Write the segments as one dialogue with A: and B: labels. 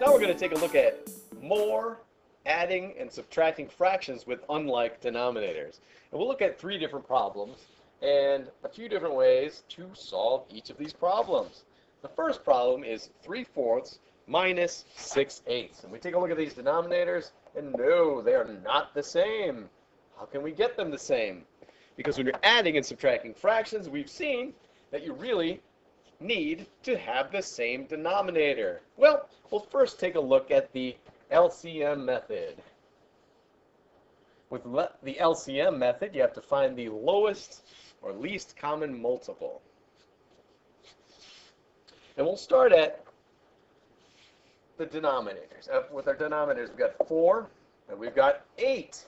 A: Now we're going to take a look at more adding and subtracting fractions with unlike denominators. And we'll look at 3 different problems and a few different ways to solve each of these problems. The first problem is 3/4 minus 6/8. And we take a look at these denominators, and no, they are not the same. How can we get them the same? Because when you're adding and subtracting fractions, we've seen that you really need to have the same denominator. Well, we'll first take a look at the LCM method. With the LCM method, you have to find the lowest or least common multiple. And we'll start at the denominators. With our denominators, we've got 4 and we've got 8.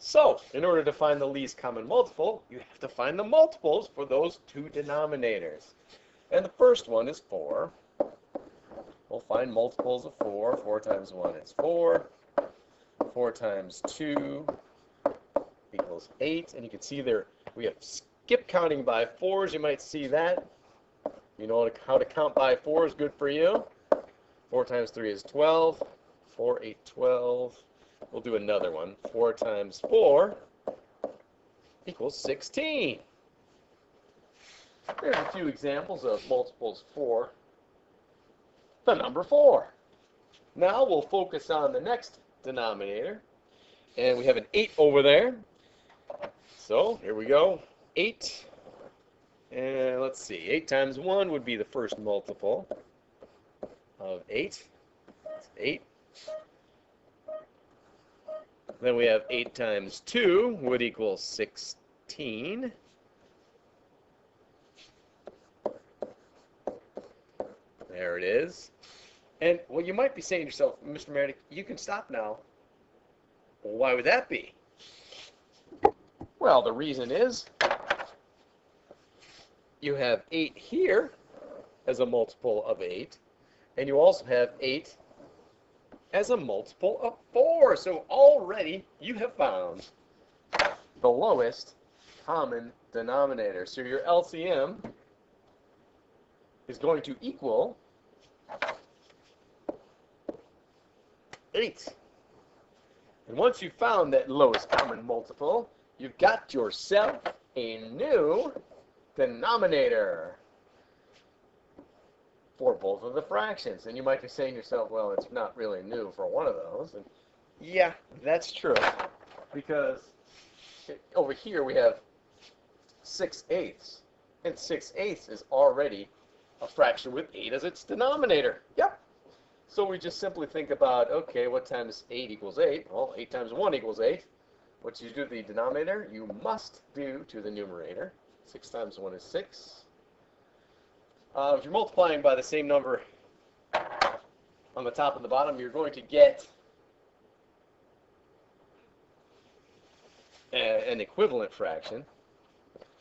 A: So, in order to find the least common multiple, you have to find the multiples for those 2 denominators. And the first one is 4. We'll find multiples of 4. 4 times 1 is 4. 4 times 2 equals 8. And you can see there we have skip counting by 4s. You might see that. You know how to count by 4 is good for you. 4 times 3 is 12. 4, 8, 12. We'll do another one. 4 times 4 equals 16. There's a few examples of multiples for the number 4. Now we'll focus on the next denominator. And we have an 8 over there. So here we go. 8. And let's see. 8 times 1 would be the first multiple of 8. That's 8. Then we have 8 times 2 would equal 16. There it is. And well, you might be saying to yourself, Mr. Meredith, you can stop now. Well, why would that be? Well, the reason is you have 8 here as a multiple of 8, and you also have 8 as a multiple of 4. So already you have found the lowest common denominator. So your LCM is going to equal 8. And once you've found that lowest common multiple, you've got yourself a new denominator for both of the fractions. And you might be saying to yourself, well, it's not really new for one of those. And yeah, that's true. Because over here we have 6/8. And 6/8 is already a fraction with 8 as its denominator. Yep. So we just simply think about, okay, what times 8 equals 8? Well, 8 times 1 equals 8. What you do to the denominator, you must do to the numerator. 6 times 1 is 6. If you're multiplying by the same number on the top and the bottom, you're going to get an equivalent fraction,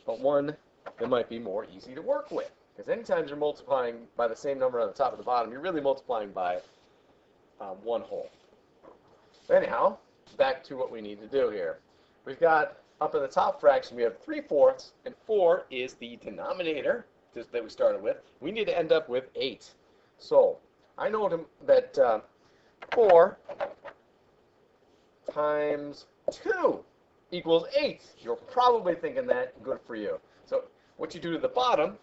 A: but one that might be more easy to work with. Because anytime you're multiplying by the same number on the top and the bottom, you're really multiplying by 1 whole. Anyhow, back to what we need to do here. We've got up in the top fraction, we have 3/4, and 4 is the denominator that we started with. We need to end up with 8. So I know that 4 times 2 equals 8. You're probably thinking that. Good for you. So what you do to the bottom,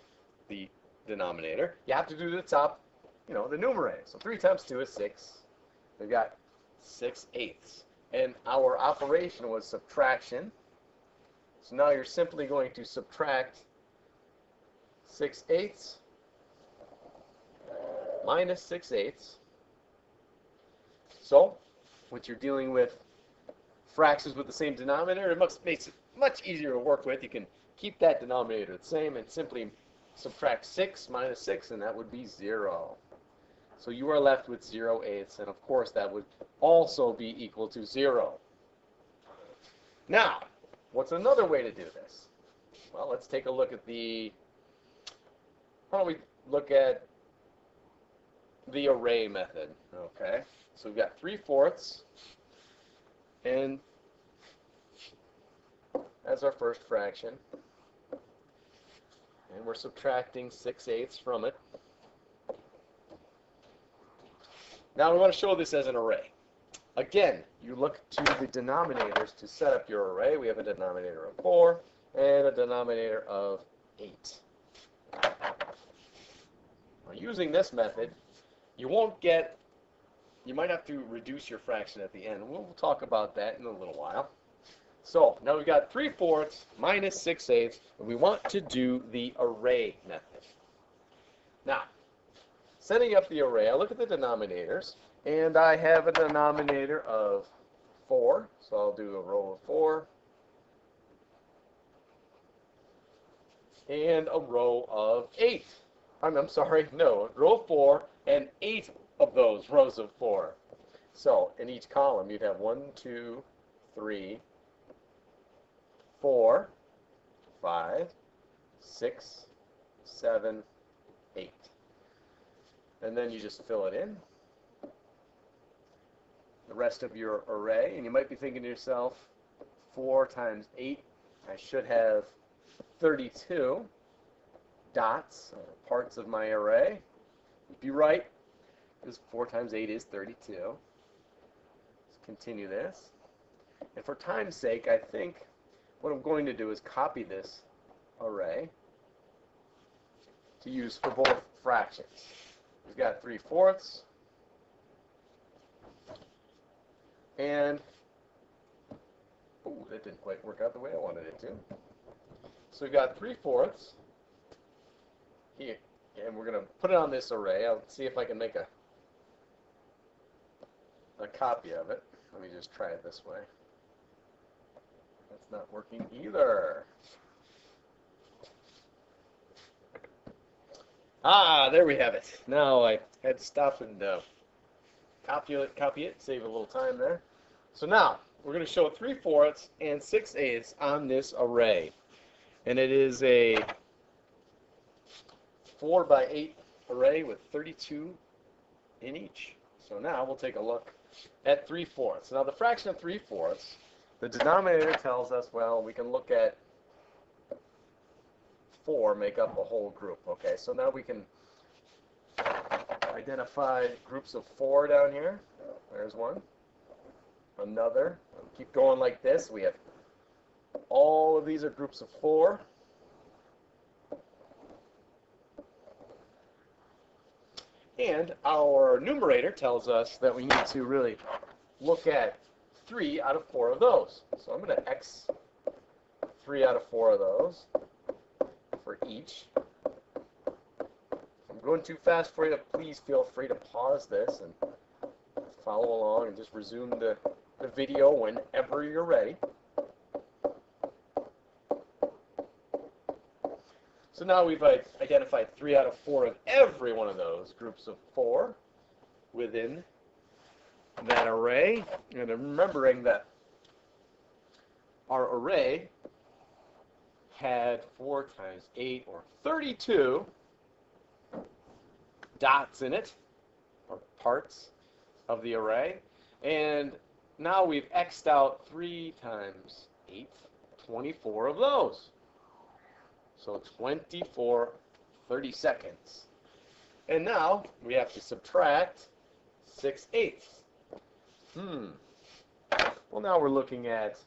A: the denominator, you have to do to the top, the numerator. So 3 times 2 is 6. We've got 6/8. And our operation was subtraction. So now you're simply going to subtract 6/8 minus 6/8. So, when you're dealing with fractions with the same denominator, it makes it much easier to work with. You can keep that denominator the same and simply subtract 6 minus 6, and that would be 0. So you are left with 0/8, and of course that would also be equal to 0. Now, what's another way to do this? Well, let's take a look at why don't we look at the array method, okay? So we've got 3/4, and as our first fraction, and we're subtracting 6/8 from it. Now we want to show this as an array. Again, you look to the denominators to set up your array. We have a denominator of 4 and a denominator of 8. Now, using this method, you might have to reduce your fraction at the end. We'll talk about that in a little while. So now we've got 3/4 minus 6/8, and we want to do the array method. Now, setting up the array, I look at the denominators, and I have a denominator of 4, so I'll do a row of 4, and a row of 8. I'm sorry, no, a row of 4 and 8 of those rows of 4. So in each column, you'd have 1, 2, 3, 4, 5, 6, 7, 8. And then you just fill it in, the rest of your array, and you might be thinking to yourself, 4 times 8, I should have 32 dots, parts of my array. You'd be right, because 4 times 8 is 32. Let's continue this. And for time's sake, I think what I'm going to do is copy this array to use for both fractions. We've got 3/4, and that didn't quite work out the way I wanted it to. So we've got 3/4 here, and we're going to put it on this array. I'll see if I can make a copy of it. Let me just try it this way. That's not working either. There we have it. Now I had to stop and copy it, save a little time there. So now we're going to show 3/4 and 6/8 on this array. And it is a 4 by 8 array with 32 in each. So now we'll take a look at 3/4. Now the fraction of 3/4, the denominator tells us, well, we can look at 4 make up a whole group. Okay, so now we can identify groups of 4 down here. There's one. Another. Keep going like this. We have all of these are groups of 4. And our numerator tells us that we need to really look at 3 out of 4 of those. So I'm going to X 3 out of 4 of those for each. If I'm going too fast for you, please feel free to pause this and follow along and just resume the video whenever you're ready. So now we've identified 3 out of 4 of every one of those groups of 4 within that array. And remembering that our array had 4 times 8, or 32 dots in it, or parts of the array. And now we've X'd out 3 times 8, 24 of those. So 24 32nds. And now we have to subtract 6/8. Well, now we're looking at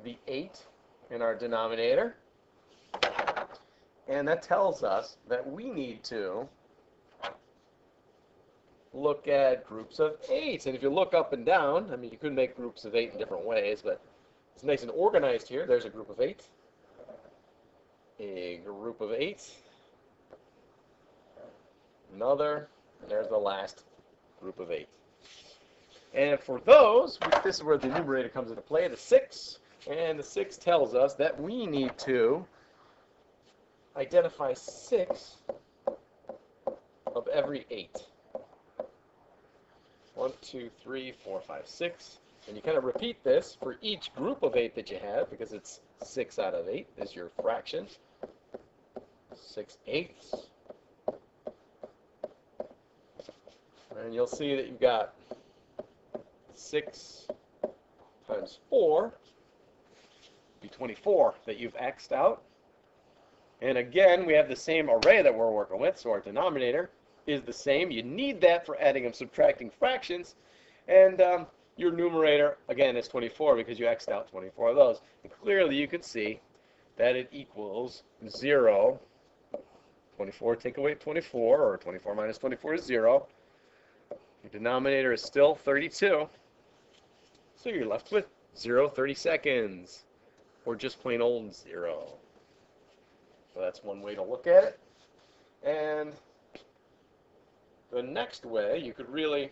A: the 8 in our denominator. And that tells us that we need to look at groups of 8. And if you look up and down, I mean, you could make groups of 8 in different ways, but it's nice and organized here. There's a group of 8. A group of 8. Another. And there's the last group of 8. And for those, this is where the numerator comes into play, the 6. And the 6 tells us that we need to identify 6 of every 8. 1, 2, 3, 4, 5, 6. And you kind of repeat this for each group of 8 that you have, because it's 6 out of 8 is your fraction. 6/8. And you'll see that you've got 6 times 4 be 24 that you've X'd out. And again, we have the same array that we're working with, so our denominator is the same. You need that for adding and subtracting fractions. And your numerator, again, is 24 because you x'd out 24 of those. And clearly you can see that it equals 0. 24 take away 24, or 24 minus 24 is 0. Your denominator is still 32. So you're left with 0 30-seconds, or just plain old 0. So that's one way to look at it. And the next way, you could really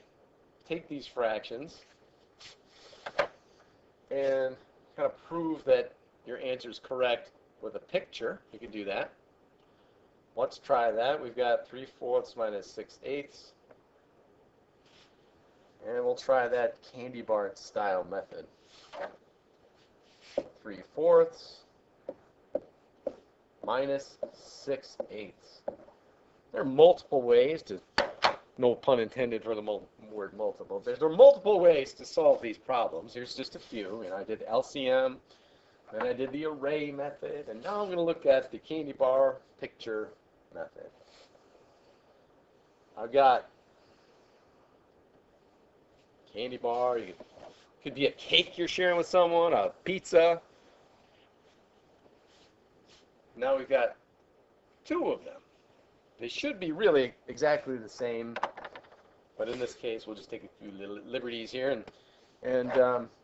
A: take these fractions and kind of prove that your answer is correct with a picture. You can do that. Let's try that. We've got 3/4 minus 6/8. And we'll try that candy bar style method. 3/4 minus 6/8. There are multiple ways to, no pun intended for the word multiple, there are multiple ways to solve these problems. Here's just a few. I did LCM, then I did the array method, and now I'm going to look at the candy bar picture method. I've got candy bar. Could be a cake you're sharing with someone, a pizza. Now we've got two of them. They should be really exactly the same, but in this case we'll just take a few little liberties here and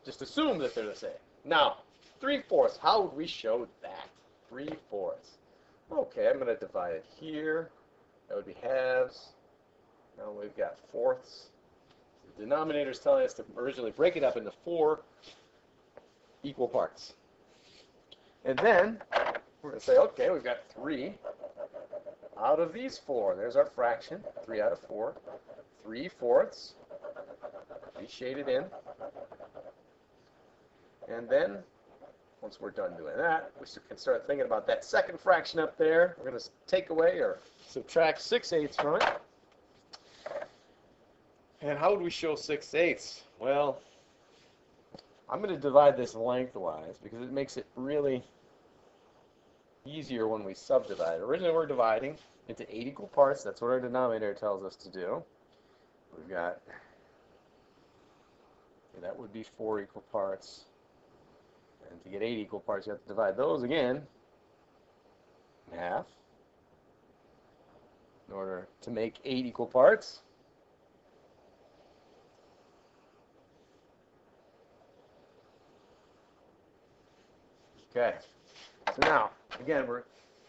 A: just assume that they're the same. Now, 3/4, how would we show that? 3/4. Okay, I'm going to divide it here. That would be halves. Now we've got fourths. The denominator is telling us to originally break it up into 4 equal parts. And then we're going to say, okay, we've got 3 out of these 4. There's our fraction, 3 out of 4. 3/4. We shade it in. And then, once we're done doing that, we can start thinking about that second fraction up there. We're going to take away or subtract 6/8 from it. And how would we show 6/8? Well, I'm going to divide this lengthwise because it makes it really easier when we subdivide. Originally we're dividing into 8 equal parts. That's what our denominator tells us to do. We've got, that would be 4 equal parts. And to get 8 equal parts, you have to divide those again in half in order to make 8 equal parts. Okay, so now, again, we're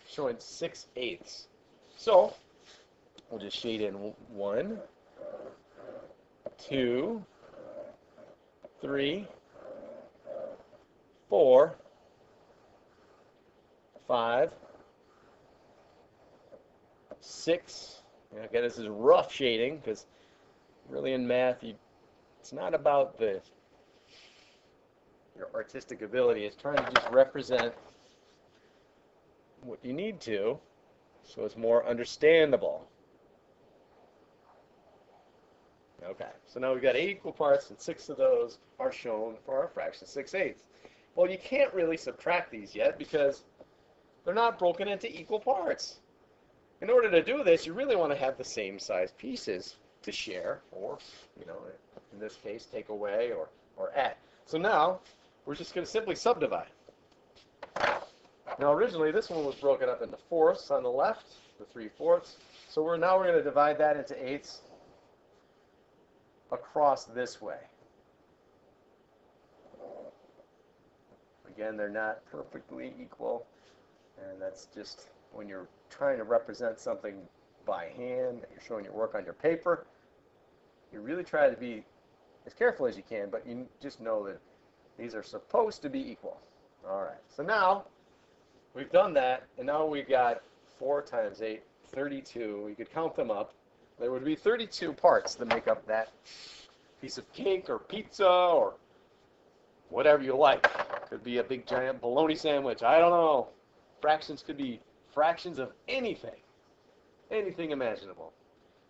A: showing 6/8. So, we'll just shade in 1, 2, 3, 4, 5, 6. Again, this is rough shading because really in math, it's not about your artistic ability. It's trying to just represent what you need to so it's more understandable. Okay, so now we've got 8 equal parts, and 6 of those are shown for our fraction 6/8. Well, you can't really subtract these yet because they're not broken into equal parts. In order to do this, you really want to have the same size pieces to share, or, in this case, take away or add. So now, we're just going to simply subdivide. Now, originally, this one was broken up into 4ths on the left, the 3/4. So now we're going to divide that into 8ths across this way. Again, they're not perfectly equal, and that's just when you're trying to represent something by hand, you're showing your work on your paper, you really try to be as careful as you can, but you just know that these are supposed to be equal. All right, so now we've done that, and now we've got 4 times 8, 32. You could count them up. There would be 32 parts that make up that piece of cake or pizza or whatever you like. Could be a big giant bologna sandwich. I don't know. Fractions could be fractions of anything. Anything imaginable.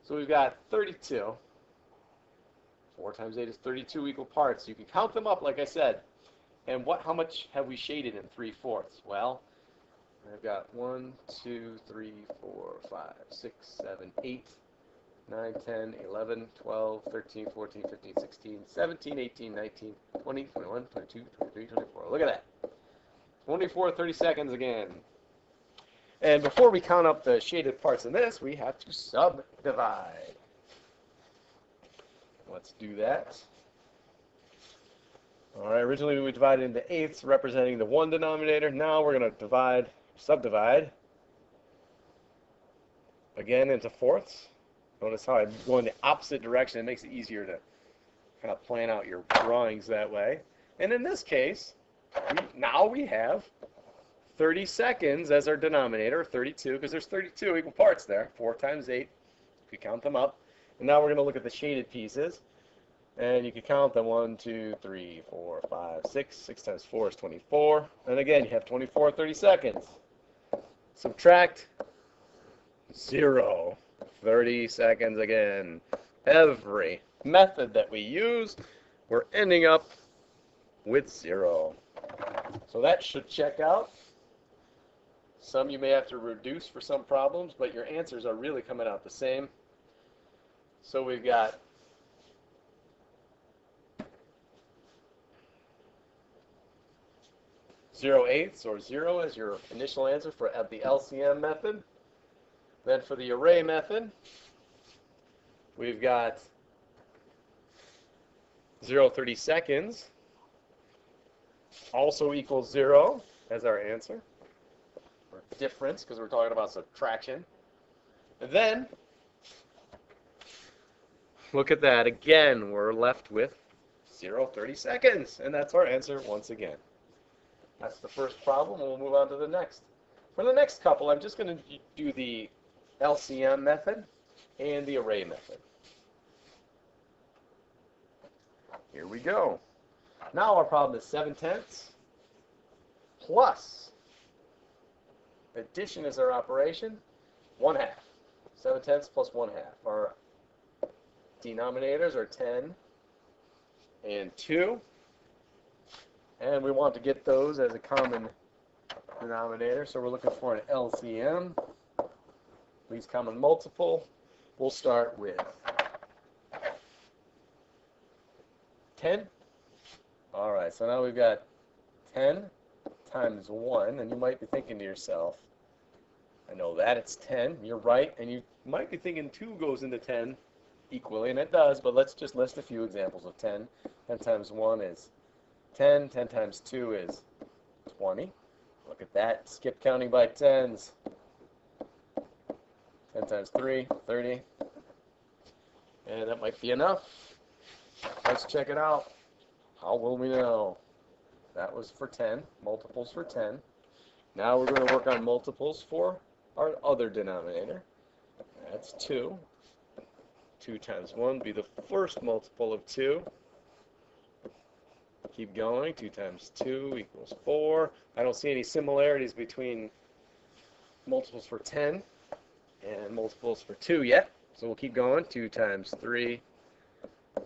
A: So we've got 32. 4 times 8 is 32 equal parts. You can count them up, like I said. And how much have we shaded in 3/4? Well, I've got 1, 2, 3, 4, 5, 6, 7, 8 9, 10, 11, 12, 13, 14, 15, 16, 17, 18, 19, 20, 21, 22, 23, 24. Look at that. 24, 30 seconds again. And before we count up the shaded parts in this, we have to subdivide. Let's do that. All right, originally we divided into eighths representing the one denominator. Now we're going to subdivide again into fourths. Notice how I'm going the opposite direction. It makes it easier to kind of plan out your drawings that way. And in this case, now we have 30 seconds as our denominator, 32, because there's 32 equal parts there, 4 times 8, if you count them up. And now we're going to look at the shaded pieces, and you can count them, 1, 2, 3, 4, 5, 6. 6 times 4 is 24. And again, you have 24, 30 seconds. Subtract 0. 30 seconds again. Every method that we use, we're ending up with 0. So that should check out. Some you may have to reduce for some problems, but your answers are really coming out the same. So we've got 0/8 or 0 as your initial answer for the LCM method. Then for the array method, we've got 0/30 seconds also equals 0 as our answer, or difference, because we're talking about subtraction. And then, look at that. Again, we're left with 0/30 seconds, and that's our answer once again. That's the first problem, and we'll move on to the next. For the next couple, I'm just going to do the LCM method and the array method. Here we go. Now our problem is 7/10 plus, addition is our operation, 1/2. 7/10 plus 1/2. Our denominators are 10 and 2. And we want to get those as a common denominator, so we're looking for an LCM, least common multiple. We'll start with 10. All right, so now we've got 10 times 1, and you might be thinking to yourself, I know that it's 10. You're right, and you might be thinking 2 goes into 10 equally, and it does, but let's just list a few examples of 10. 10 times 1 is 10. 10 times 2 is 20. Look at that. Skip counting by tens. 10 times 3, 30. And that might be enough. Let's check it out. How will we know? That was for 10. Multiples for 10. Now we're going to work on multiples for our other denominator. That's 2. 2 times 1 would be the first multiple of 2. Keep going. 2 times 2 equals 4. I don't see any similarities between multiples for 10 and multiples for 2 yet. So we'll keep going. 2 times 3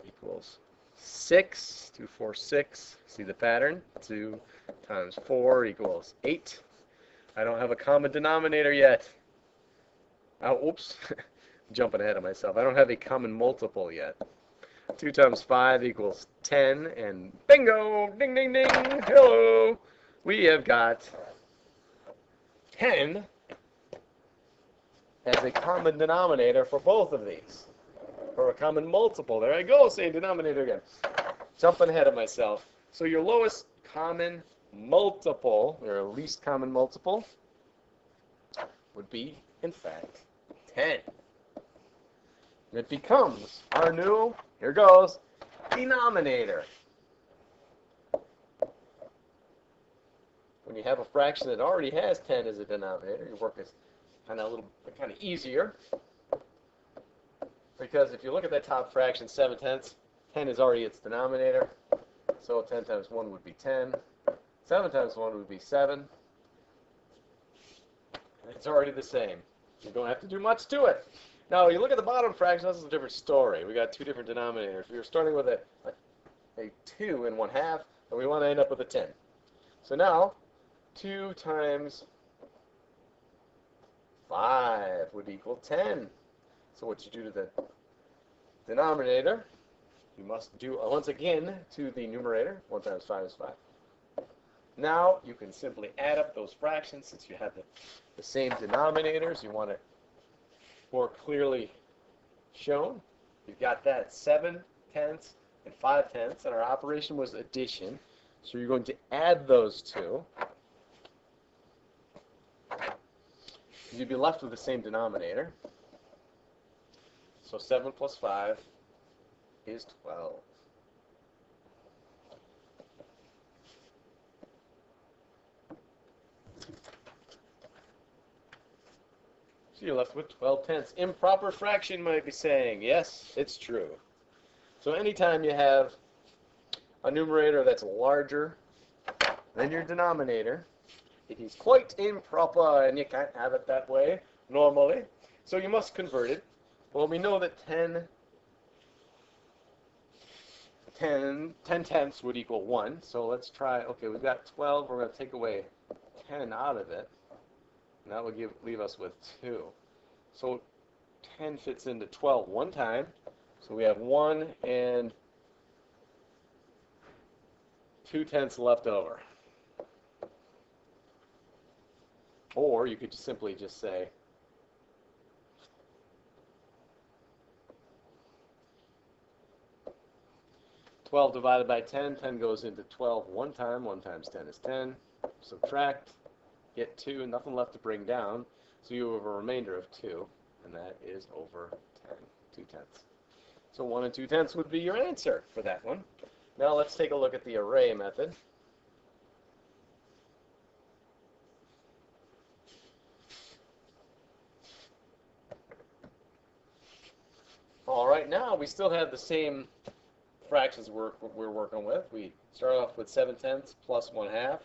A: equals 6. 2, 4, 6. See the pattern? 2 times 4 equals 8. I don't have a common denominator yet. Oh, oops. Jumping ahead of myself. I don't have a common multiple yet. 2 times 5 equals 10, and bingo! Ding, ding, ding! Hello! We have got 10 as a common denominator for both of these. For a common multiple. There I go, same denominator again. Jumping ahead of myself. So your lowest common multiple, or least common multiple, would be, in fact, 10. It becomes our new, here goes, denominator. When you have a fraction that already has 10 as a denominator, your work is kind of easier. Because if you look at that top fraction, 7/10, 10 is already its denominator. So 10 times 1 would be 10. 7 times 1 would be 7. It's already the same. You don't have to do much to it. Now, you look at the bottom fraction, this is a different story. We got 2 different denominators. We were starting with a 2 and 1/2, and we want to end up with a 10. So now, 2 times 5 would equal 10. So what you do to the denominator, you must do once again to the numerator. 1 times 5 is 5. Now you can simply add up those fractions since you have the same denominators. You want it more clearly shown. You've got that 7 tenths and 5 tenths, and our operation was addition. So you're going to add those two. You'd be left with the same denominator. So 7 plus 5 is 12. So you're left with 12 tenths. Improper fraction, you might be saying. Yes, it's true. So anytime you have a numerator that's larger than your denominator, it is quite improper, and you can't have it that way normally. So you must convert it. Well, we know that 10 tenths would equal 1. So let's try, okay, we've got 12. We're going to take away 10 out of it. And that will leave us with 2. So 10 fits into 12 one time. So we have 1 and 2 tenths left over. Or you could simply just say 12 divided by 10, 10 goes into 12 one time. 1 times 10 is 10. Subtract, get 2, nothing left to bring down. So you have a remainder of 2, and that is over 10, 2 tenths. So 1 and 2 tenths would be your answer for that one. Now let's take a look at the array method. All right, now we still have the same fractions we're working with. We start off with 7 tenths plus 1/2.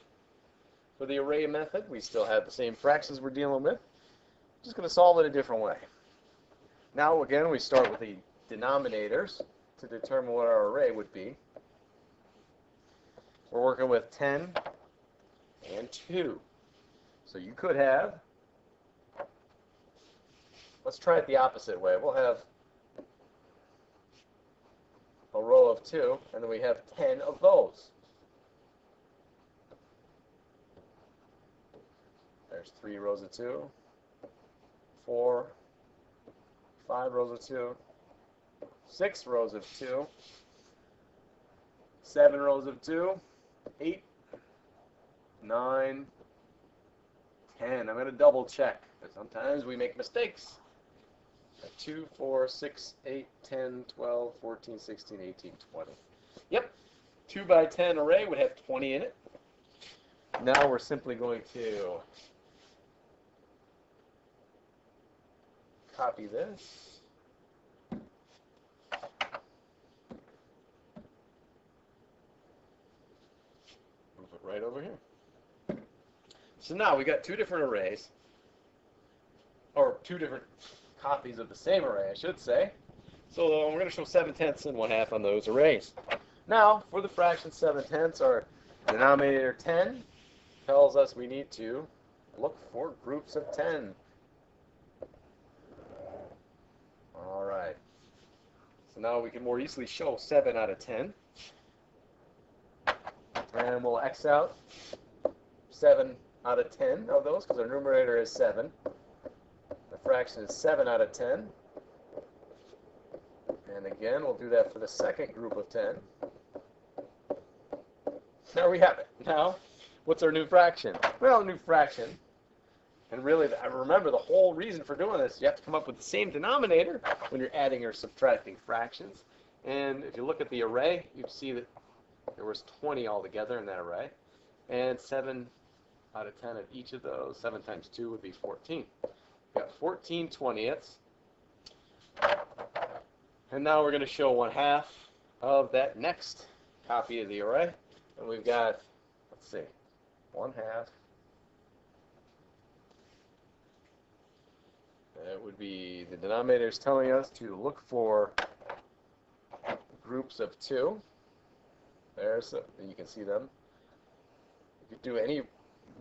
A: For the array method, we still have the same fractions we're dealing with. Just going to solve it a different way. Now again, we start with the denominators to determine what our array would be. We're working with 10 and 2. So you could have, let's try it the opposite way. We'll have a row of 2, and then we have 10 of those. There's 3 rows of 2, 4, 5 rows of 2, 6 rows of 2, 7 rows of 2, 8, 9, 10. I'm going to double check, because sometimes we make mistakes. 2, 4, 6, 8, 10, 12, 14, 16, 18, 20. Yep, 2 by 10 array would have 20 in it. Now we're simply going to copy this. Move it right over here. So now we got 2 different arrays, or 2 different copies of the same array, I should say. So we're going to show 7 tenths and 1/2 on those arrays. Now, for the fraction 7 tenths, our denominator 10 tells us we need to look for groups of 10. All right. So now we can more easily show 7 out of 10. And we'll X out 7 out of 10 of those, because our numerator is 7. The fraction is 7 out of 10. And again, we'll do that for the second group of 10. There we have it. Now, what's our new fraction? Well, new fraction, and really, I remember the whole reason for doing this, you have to come up with the same denominator when you're adding or subtracting fractions. And if you look at the array, you see that there was 20 altogether in that array. And 7 out of 10 of each of those, 7 times 2 would be 14. We've got 14 20ths. And now we're going to show 1/2 of that next copy of the array. And we've got, let's see, 1/2. That would be, the denominator is telling us to look for groups of 2. There's, you can see them. You could do any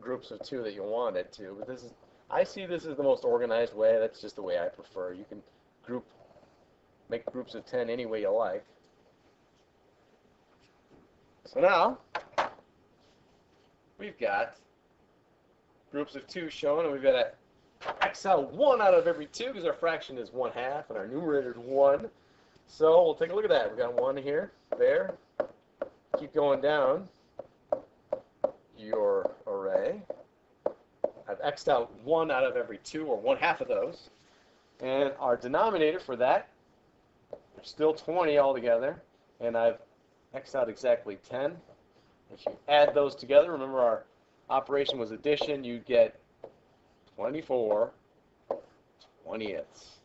A: groups of 2 that you wanted to, but this is, I see this as the most organized way. That's just the way I prefer. You can make groups of 10 any way you like. So now we've got groups of 2 shown, and we've got to X out 1 out of every 2 because our fraction is 1/2 and our numerator is 1. So we'll take a look at that. We've got 1 here, there. Keep going down your array. I've X'd out 1 out of every 2, or 1/2 of those. And our denominator for that, there's still 20 altogether. And I've X'd out exactly 10. If you add those together, remember our operation was addition, you'd get 24/20ths.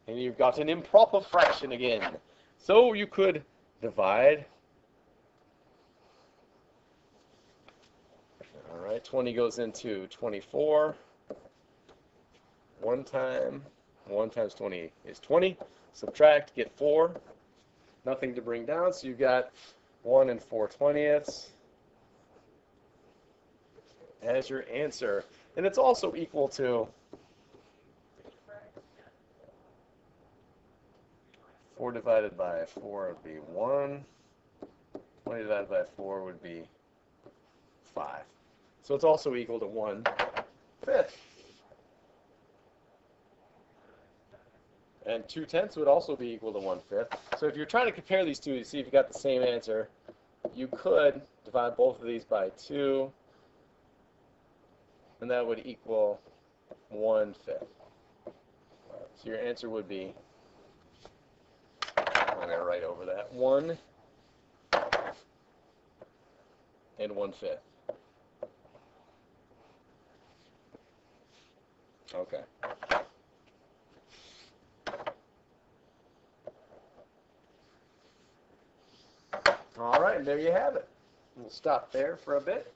A: And you've got an improper fraction again. So you could divide. All right, 20 goes into 24. 1 times 20 is 20. Subtract, get 4. Nothing to bring down, so you've got 1 4/20 as your answer. And it's also equal to 4 divided by 4 would be 1. 20 divided by 4 would be 5. So it's also equal to 1/5. And 2/10 would also be equal to 1/5. So if you're trying to compare these two to see if you got the same answer, you could divide both of these by 2, and that would equal 1/5. So your answer would be, I'm going to write over that, 1 1/5. Okay. All right, and there you have it. We'll stop there for a bit.